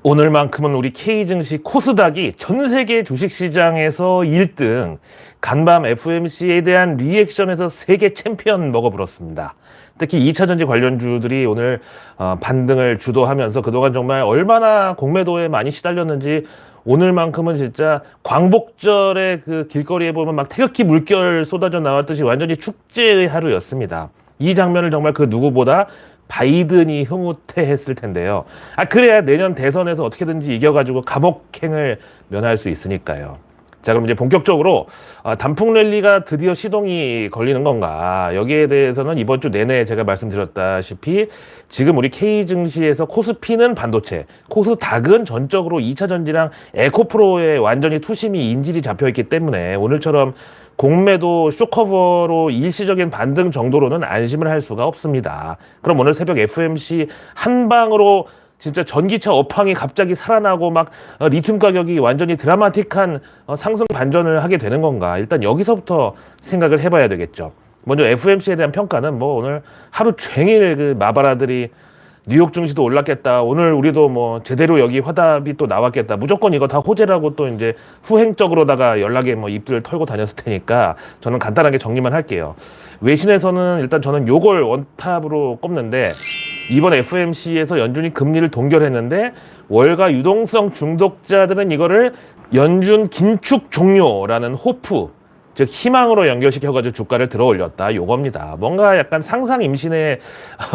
오늘만큼은 우리 K증시 코스닥이 전 세계 주식시장에서 1등, 간밤 FOMC에 대한 리액션에서 세계 챔피언 먹어불었습니다. 특히 2차전지 관련주들이 오늘 반등을 주도하면서 그동안 정말 얼마나 공매도에 많이 시달렸는지 오늘만큼은 진짜 광복절에 그 길거리에 보면 막 태극기 물결 쏟아져 나왔듯이 완전히 축제의 하루였습니다. 이 장면을 정말 그 누구보다 바이든이 흐뭇해했을 텐데요. 그래야 내년 대선에서 어떻게든지 이겨가지고 감옥행을 면할 수 있으니까요. 자, 그럼 이제 본격적으로 단풍 랠리가 드디어 시동이 걸리는 건가? 여기에 대해서는 이번 주 내내 제가 말씀드렸다시피 지금 우리 K증시에서 코스피는 반도체, 코스닥은 전적으로 2차 전지랑 에코프로에 완전히 투심이 인질이 잡혀있기 때문에 오늘처럼 공매도 쇼커버로 일시적인 반등 정도로는 안심을 할 수가 없습니다. 그럼 오늘 새벽 FOMC 한 방으로 진짜 전기차 업황이 갑자기 살아나고 막 리튬 가격이 완전히 드라마틱한 상승 반전을 하게 되는 건가? 일단 여기서부터 생각을 해봐야 되겠죠. 먼저 FOMC에 대한 평가는 뭐 오늘 하루 종일 그 마바라들이 뉴욕 증시도 올랐겠다. 오늘 우리도 뭐 제대로 여기 화답이 또 나왔겠다. 무조건 이거 다 호재라고 또 이제 후행적으로다가 연락에 뭐 입들 털고 다녔을 테니까 저는 간단하게 정리만 할게요. 외신에서는 일단 저는 요걸 원탑으로 꼽는데 이번 FOMC에서 연준이 금리를 동결했는데 월가 유동성 중독자들은 이거를 연준 긴축 종료라는 호프, 즉 희망으로 연결시켜가지고 주가를 들어 올렸다, 요겁니다. 뭔가 약간 상상 임신의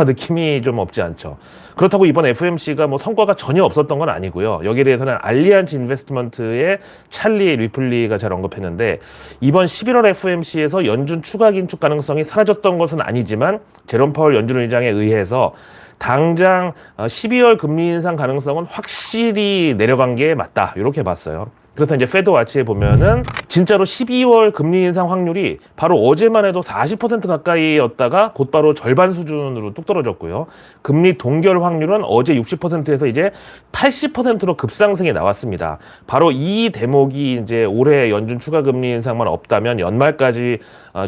느낌이 좀 없지 않죠. 그렇다고 이번 FOMC가 뭐 성과가 전혀 없었던 건 아니고요. 여기에 대해서는 알리안츠 인베스트먼트의 찰리 리플리가 잘 언급했는데 이번 11월 FOMC에서 연준 추가 긴축 가능성이 사라졌던 것은 아니지만 제롬 파월 연준 의장에 의해서 당장 12월 금리 인상 가능성은 확실히 내려간 게 맞다, 이렇게 봤어요. 그래서 이제 페드와치에 보면은 진짜로 12월 금리 인상 확률이 바로 어제만 해도 40% 가까이였다가 곧바로 절반 수준으로 뚝 떨어졌고요. 금리 동결 확률은 어제 60%에서 이제 80%로 급상승이 나왔습니다. 바로 이 대목이 이제 올해 연준 추가 금리 인상만 없다면 연말까지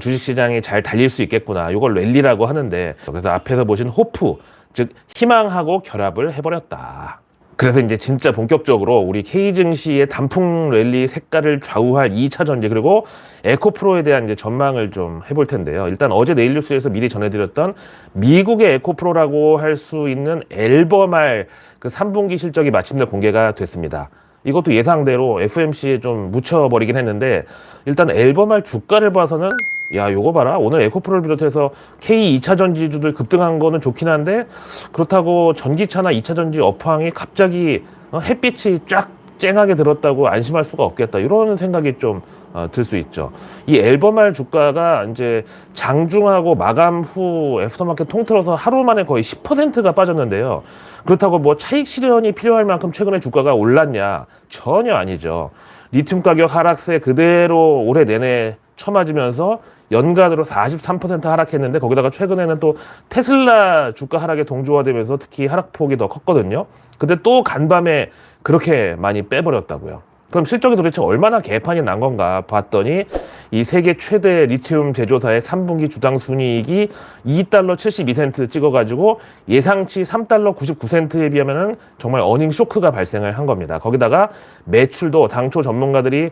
주식시장이 잘 달릴 수 있겠구나, 이걸 랠리라고 하는데, 그래서 앞에서 보신 호프, 즉 희망하고 결합을 해버렸다. 그래서 이제 진짜 본격적으로 우리 K증시의 단풍 랠리 색깔을 좌우할 2차 전지 그리고 에코프로에 대한 이제 전망을 좀 해볼 텐데요. 일단 어제 내일뉴스에서 미리 전해드렸던 미국의 에코프로라고 할 수 있는 앨범알 그 3분기 실적이 마침내 공개가 됐습니다. 이것도 예상대로 FOMC에 좀 묻혀버리긴 했는데 일단 앨범알 주가를 봐서는 야, 요거 봐라. 오늘 에코프로를 비롯해서 K 2차 전지주들 급등한 거는 좋긴 한데 그렇다고 전기차나 2차 전지 업황이 갑자기 햇빛이 쫙 쨍하게 들었다고 안심할 수가 없겠다, 이런 생각이 좀 들 수 있죠. 이 앨범알 주가가 이제 장중하고 마감 후 애프터마켓 통틀어서 하루 만에 거의 10%가 빠졌는데요. 그렇다고 뭐 차익 실현이 필요할 만큼 최근에 주가가 올랐냐? 전혀 아니죠. 리튬 가격 하락세 그대로 올해 내내 쳐맞으면서 연간으로 43% 하락했는데 거기다가 최근에는 또 테슬라 주가 하락에 동조화되면서 특히 하락폭이 더 컸거든요. 근데 또 간밤에 그렇게 많이 빼버렸다고요. 그럼 실적이 도대체 얼마나 개판이 난 건가 봤더니 이 세계 최대 리튬 제조사의 3분기 주당 순이익이 2달러 72센트 찍어가지고 예상치 3달러 99센트에 비하면은 정말 어닝 쇼크가 발생을 한 겁니다. 거기다가 매출도 당초 전문가들이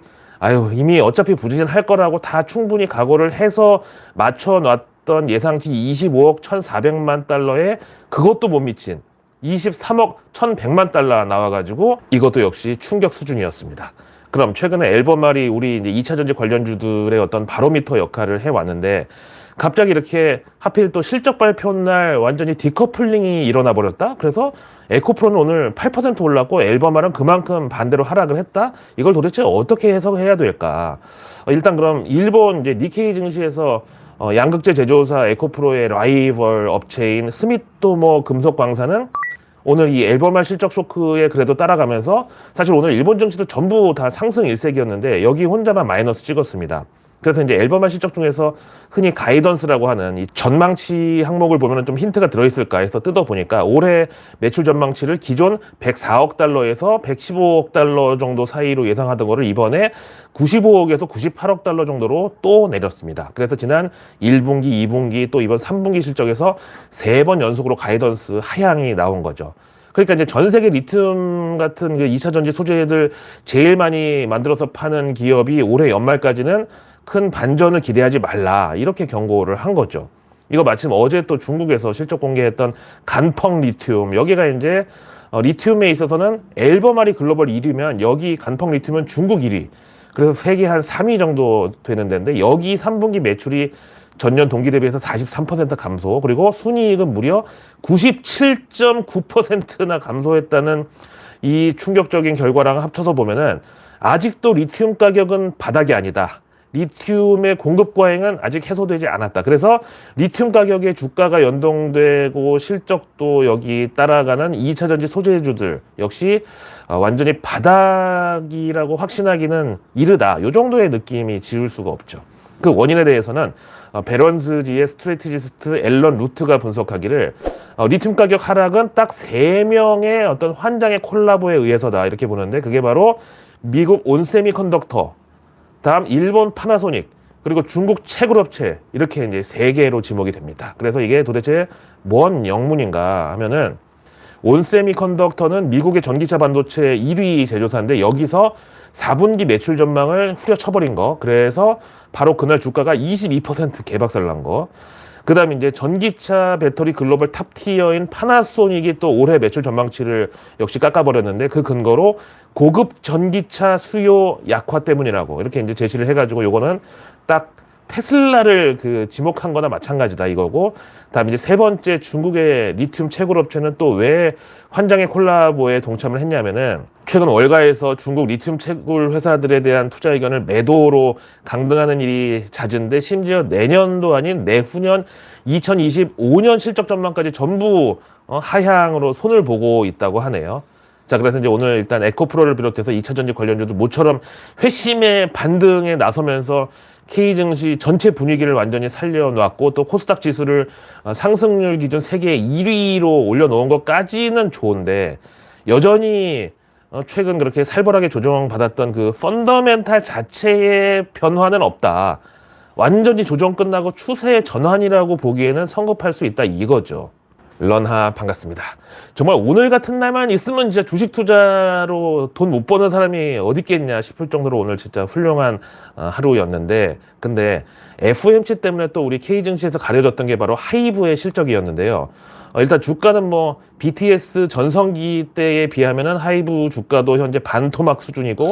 이미 어차피 부진할 거라고 다 충분히 각오를 해서 맞춰놨던 예상치 25억 1,400만 달러에 그것도 못 미친 23억 1,100만 달러 나와가지고 이것도 역시 충격 수준이었습니다. 그럼 최근에 앨범알이 우리 이제 2차 전지 관련주들의 어떤 바로미터 역할을 해왔는데 갑자기 이렇게 하필 또 실적 발표 날 완전히 디커플링이 일어나 버렸다? 그래서 에코프로는 오늘 8% 올랐고 앨범알은 그만큼 반대로 하락을 했다? 이걸 도대체 어떻게 해석해야 될까? 일단 그럼 일본 이제 니케이 증시에서 양극재 제조사 에코프로의 라이벌 업체인 스미토모 금속광사는 오늘 이 앨범알 실적 쇼크에 그래도 따라가면서 사실 오늘 일본 증시도 전부 다 상승 일색이었는데 여기 혼자만 마이너스 찍었습니다. 그래서 이제 앨범알 실적 중에서 흔히 가이던스라고 하는 이 전망치 항목을 보면 좀 힌트가 들어있을까 해서 뜯어보니까 올해 매출 전망치를 기존 104억 달러에서 115억 달러 정도 사이로 예상하던 거를 이번에 95억에서 98억 달러 정도로 또 내렸습니다. 그래서 지난 1분기, 2분기 또 이번 3분기 실적에서 3번 연속으로 가이던스 하향이 나온 거죠. 그러니까 이제 전 세계 리튬 같은 그 2차 전지 소재들 제일 많이 만들어서 파는 기업이 올해 연말까지는 큰 반전을 기대하지 말라. 이렇게 경고를 한 거죠. 이거 마침 어제 또 중국에서 실적 공개했던 간펑 리튬. 여기가 이제 리튬에 있어서는 앨범알이 글로벌 1위면 여기 간펑 리튬은 중국 1위. 그래서 세계 한 3위 정도 되는 데인데 여기 3분기 매출이 전년 동기 대비해서 43% 감소, 그리고 순이익은 무려 97.9%나 감소했다는 이 충격적인 결과랑 합쳐서 보면은 아직도 리튬 가격은 바닥이 아니다. 리튬의 공급 과잉은 아직 해소되지 않았다. 그래서 리튬 가격에 주가가 연동되고 실적도 여기 따라가는 2차 전지 소재주들 역시 완전히 바닥이라고 확신하기는 이르다. 요 정도의 느낌이 지울 수가 없죠. 그 원인에 대해서는 베런즈지의 스트래티지스트 앨런 루트가 분석하기를 리튬 가격 하락은 딱 3명의 어떤 환장의 콜라보에 의해서다 이렇게 보는데, 그게 바로 미국 온세미컨덕터, 다음 일본 파나소닉, 그리고 중국 채굴업체, 이렇게 이제 3개로 지목이 됩니다. 그래서 이게 도대체 뭔 영문인가 하면은, 온세미컨덕터는 미국의 전기차 반도체 1위 제조사인데 여기서 4분기 매출 전망을 후려쳐버린 거. 그래서 바로 그날 주가가 22% 개박살 난 거. 그 다음에 이제 전기차 배터리 글로벌 탑티어인 파나소닉이 또 올해 매출 전망치를 역시 깎아버렸는데, 그 근거로 고급 전기차 수요 약화 때문이라고 이렇게 이제 제시를 해가지고, 요거는 딱 테슬라를 그 지목한 거나 마찬가지다 이거고, 다음에 이제 세 번째 중국의 리튬 채굴업체는 또 왜 환장의 콜라보에 동참을 했냐면은, 최근 월가에서 중국 리튬 채굴 회사들에 대한 투자 의견을 매도로 강등하는 일이 잦은데, 심지어 내년도 아닌 내후년 2025년 실적 전망까지 전부 하향으로 손을 보고 있다고 하네요. 자, 그래서 이제 오늘 일단 에코프로를 비롯해서 2차 전지 관련주도 모처럼 회심의 반등에 나서면서 K 증시 전체 분위기를 완전히 살려놨고, 또 코스닥 지수를 상승률 기준 세계 1위로 올려놓은 것까지는 좋은데, 여전히 최근 그렇게 살벌하게 조정받았던 그 펀더멘탈 자체의 변화는 없다. 완전히 조정 끝나고 추세의 전환이라고 보기에는 성급할 수 있다 이거죠. 런하 반갑습니다. 정말 오늘 같은 날만 있으면 진짜 주식 투자로 돈 못 버는 사람이 어디 있겠냐 싶을 정도로 오늘 진짜 훌륭한 하루였는데, 근데 FOMC 때문에 또 우리 K증시에서 가려졌던 게 바로 하이브의 실적이었는데요. 일단 주가는 뭐 BTS 전성기 때에 비하면은 하이브 주가도 현재 반토막 수준이고,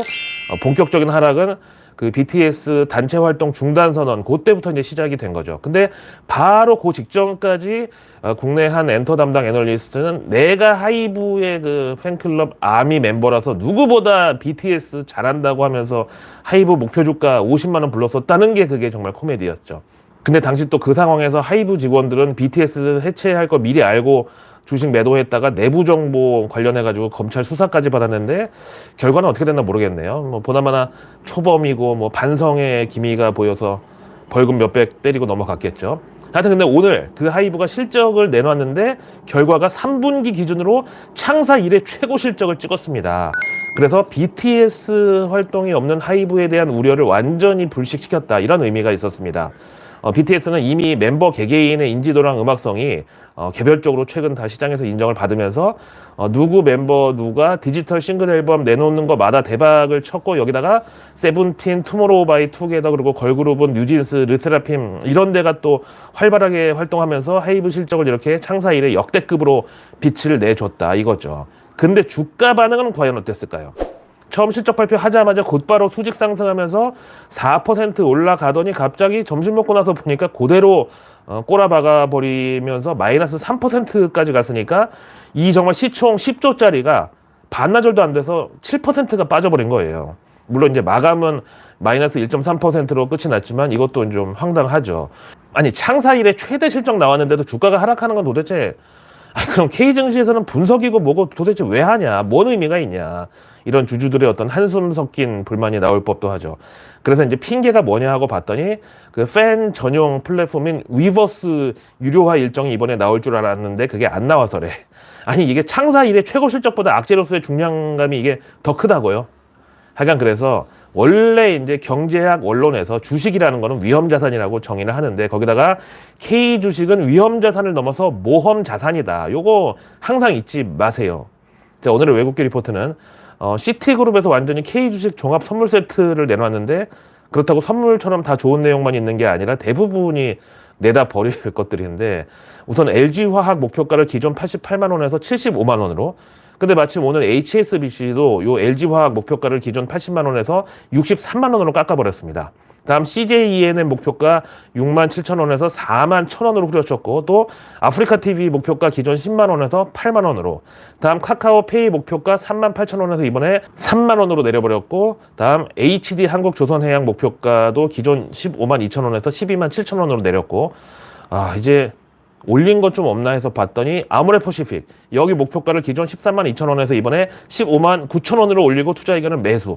본격적인 하락은 그 BTS 단체 활동 중단 선언 그때부터 이제 시작이 된 거죠. 근데 바로 그 직전까지 국내 한 엔터 담당 애널리스트는 내가 하이브의 그 팬클럽 아미 멤버라서 누구보다 BTS 잘한다고 하면서 하이브 목표 주가 50만 원 불렀었다는 게 그게 정말 코미디였죠. 근데 당시 또 그 상황에서 하이브 직원들은 BTS 해체할 거 미리 알고 주식 매도했다가 내부 정보 관련해가지고 검찰 수사까지 받았는데, 결과는 어떻게 됐나 모르겠네요. 뭐 보나마나 초범이고 뭐 반성의 기미가 보여서 벌금 몇백 때리고 넘어갔겠죠. 하여튼 근데 오늘 그 하이브가 실적을 내놨는데 결과가 3분기 기준으로 창사 이래 최고 실적을 찍었습니다. 그래서 BTS 활동이 없는 하이브에 대한 우려를 완전히 불식시켰다, 이런 의미가 있었습니다. BTS는 이미 멤버 개개인의 인지도랑 음악성이 개별적으로 최근 다 시장에서 인정을 받으면서 누구 멤버 누가 디지털 싱글 앨범 내놓는 거마다 대박을 쳤고, 여기다가 세븐틴, 투모로우 바이 투게더, 그리고 걸그룹은 뉴진스, 르세라핌 이런 데가 또 활발하게 활동하면서 하이브 실적을 이렇게 창사 이래 역대급으로 빛을 내줬다 이거죠. 근데 주가 반응은 과연 어땠을까요? 처음 실적 발표하자마자 곧바로 수직 상승하면서 4% 올라가더니 갑자기 점심 먹고 나서 보니까 그대로 꼬라박아 버리면서 마이너스 3%까지 갔으니까, 이 정말 시총 10조짜리가 반나절도 안 돼서 7%가 빠져버린 거예요. 물론 이제 마감은 마이너스 1.3%로 끝이 났지만 이것도 좀 황당하죠. 아니, 창사 이래 최대 실적 나왔는데도 주가가 하락하는 건 도대체, 그럼 K증시에서는 분석이고 뭐고 도대체 왜 하냐, 뭔 의미가 있냐, 이런 주주들의 어떤 한숨 섞인 불만이 나올 법도 하죠. 그래서 이제 핑계가 뭐냐 하고 봤더니, 그 팬 전용 플랫폼인 위버스 유료화 일정이 이번에 나올 줄 알았는데 그게 안 나와서래. 아니, 이게 창사 이래 최고 실적보다 악재로서의 중량감이 이게 더 크다고요? 하여간 그래서 원래 이제 경제학 원론에서 주식이라는 거는 위험자산이라고 정의를 하는데 거기다가 K 주식은 위험자산을 넘어서 모험자산이다. 요거 항상 잊지 마세요. 자, 오늘의 외국계 리포트는 시티그룹에서 완전히 K 주식 종합 선물 세트를 내놨는데 그렇다고 선물처럼 다 좋은 내용만 있는 게 아니라 대부분이 내다 버릴 것들인데 우선 LG화학 목표가를 기존 88만 원에서 75만 원으로 근데 마침 오늘 HSBC도 요 LG화학 목표가를 기존 80만 원에서 63만 원으로 깎아버렸습니다. 다음 CJENM 목표가 6만 7천 원에서 4만 1천 원으로 후려쳤고 또 아프리카TV 목표가 기존 10만 원에서 8만 원으로 다음 카카오페이 목표가 3만 8천 원에서 이번에 3만 원으로 내려버렸고 다음 HD 한국조선해양 목표가도 기존 15만 2천 원에서 12만 7천 원으로 내렸고 이제 올린 것 좀 없나 해서 봤더니 아모레퍼시픽 여기 목표가를 기존 13만 2천 원에서 이번에 15만 9천 원으로 올리고 투자 의견은 매수.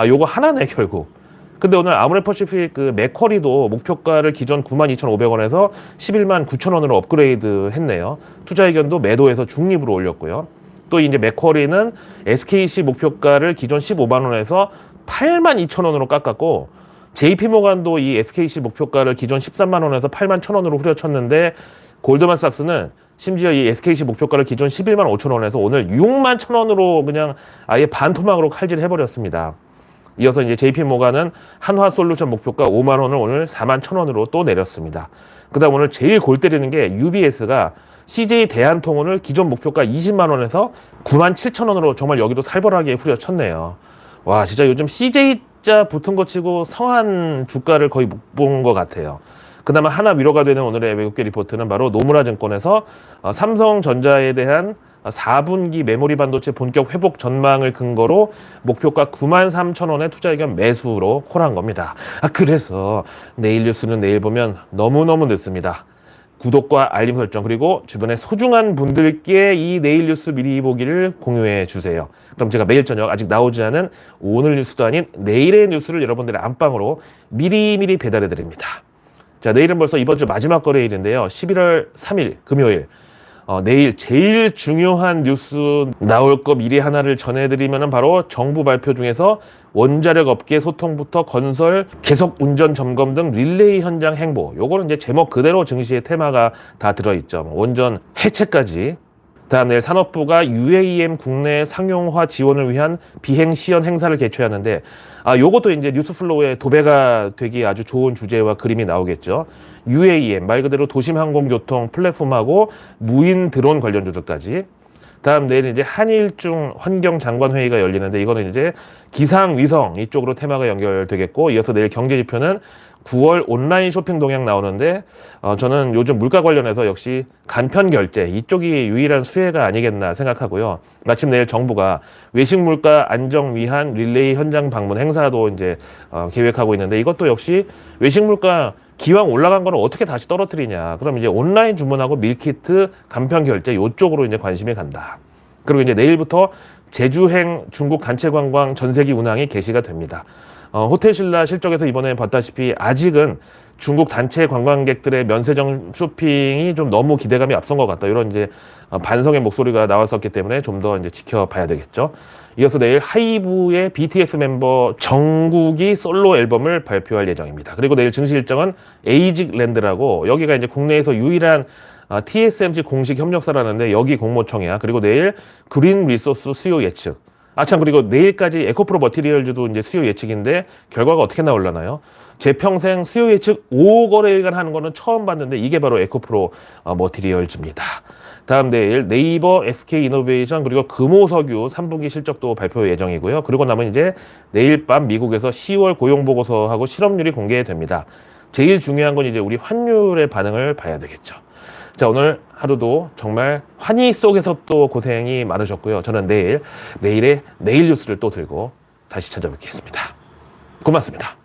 요거 하나네 결국. 근데 오늘 아모레퍼시픽 그 맥쿼리도 목표가를 기존 92,500원에서 11만 9천 원으로 업그레이드 했네요. 투자 의견도 매도해서 중립으로 올렸고요. 또 이제 맥쿼리는 SKC 목표가를 기존 15만 원에서 8만 2천 원으로 깎았고 JP모간도 이 SKC 목표가를 기존 13만 원에서 8만 1천 원으로 후려쳤는데 골드만삭스는 심지어 이 SKC 목표가를 기존 11만 5천 원에서 오늘 6만 1천 원으로 그냥 아예 반토막으로 칼질해버렸습니다. 이어서 이제 JP모간은 한화솔루션 목표가 5만 원을 오늘 4만 1천 원으로 또 내렸습니다. 그 다음 오늘 제일 골 때리는 게 UBS가 CJ 대한통운을 기존 목표가 20만 원에서 9만 7천 원으로 정말 여기도 살벌하게 후려쳤네요. 와 진짜 요즘 CJ자 붙은 거 치고 성한 주가를 거의 못 본 것 같아요. 그나마 하나 위로가 되는 오늘의 외국계 리포트는 바로 노무라 증권에서 삼성전자에 대한 4분기 메모리 반도체 본격 회복 전망을 근거로 목표가 9만 3천 원의 투자 의견 매수로 콜한 겁니다. 그래서 내일 뉴스는 내일 보면 너무너무 늦습니다. 구독과 알림 설정 그리고 주변에 소중한 분들께 이 내일 뉴스 미리 보기를 공유해 주세요. 그럼 제가 매일 저녁 아직 나오지 않은 오늘 뉴스도 아닌 내일의 뉴스를 여러분들의 안방으로 미리미리 배달해 드립니다. 자, 내일은 벌써 이번 주 마지막 거래일인데요. 11월 3일 금요일. 내일 제일 중요한 뉴스 나올 거 미리 하나를 전해드리면 바로 정부 발표 중에서 원자력 업계 소통부터 건설, 계속 운전 점검 등 릴레이 현장 행보. 요거는 이제 제목 그대로 증시의 테마가 다 들어있죠. 원전 해체까지. 다음 내일 산업부가 UAM 국내 상용화 지원을 위한 비행 시연 행사를 개최하는데 요것도 이제 뉴스플로우에 도배가 되기 아주 좋은 주제와 그림이 나오겠죠. UAM 말 그대로 도심 항공교통 플랫폼하고 무인 드론 관련 주들까지. 다음 내일 이제 한일중 환경장관회의가 열리는데 이거는 이제 기상위성 이쪽으로 테마가 연결되겠고 이어서 내일 경제지표는 9월 온라인 쇼핑 동향 나오는데 저는 요즘 물가 관련해서 역시 간편결제 이쪽이 유일한 수혜가 아니겠나 생각하고요. 마침 내일 정부가 외식 물가 안정 위한 릴레이 현장 방문 행사도 이제 계획하고 있는데 이것도 역시 외식 물가 기왕 올라간 거는 어떻게 다시 떨어뜨리냐. 그럼 이제 온라인 주문하고 밀키트 간편결제 이쪽으로 이제 관심이 간다. 그리고 이제 내일부터 제주행 중국 단체 관광 전세기 운항이 개시가 됩니다. 호텔신라 실적에서 이번에 봤다시피 아직은 중국 단체 관광객들의 면세점 쇼핑이 좀 너무 기대감이 앞선 것 같다. 이런 이제 반성의 목소리가 나왔었기 때문에 좀 더 이제 지켜봐야 되겠죠. 이어서 내일 하이브의 BTS 멤버 정국이 솔로 앨범을 발표할 예정입니다. 그리고 내일 증시 일정은 에이직랜드라고 여기가 이제 국내에서 유일한 TSMC 공식 협력사라는데 여기 공모청이야. 그리고 내일 그린 리소스 수요 예측. 참 그리고 내일까지 에코프로 머티리얼즈도 이제 수요 예측인데 결과가 어떻게 나올라나요? 제 평생 수요 예측 5거래일간 하는 거는 처음 봤는데 이게 바로 에코프로 머티리얼즈입니다. 다음 내일 네이버, SK이노베이션 그리고 금호석유 3분기 실적도 발표 예정이고요. 그리고 나면 이제 내일 밤 미국에서 10월 고용보고서하고 실업률이 공개됩니다. 제일 중요한 건 이제 우리 환율의 반응을 봐야 되겠죠. 자, 오늘 하루도 정말 환희 속에서 또 고생이 많으셨고요. 저는 내일의 내일 뉴스를 또 들고 다시 찾아뵙겠습니다. 고맙습니다.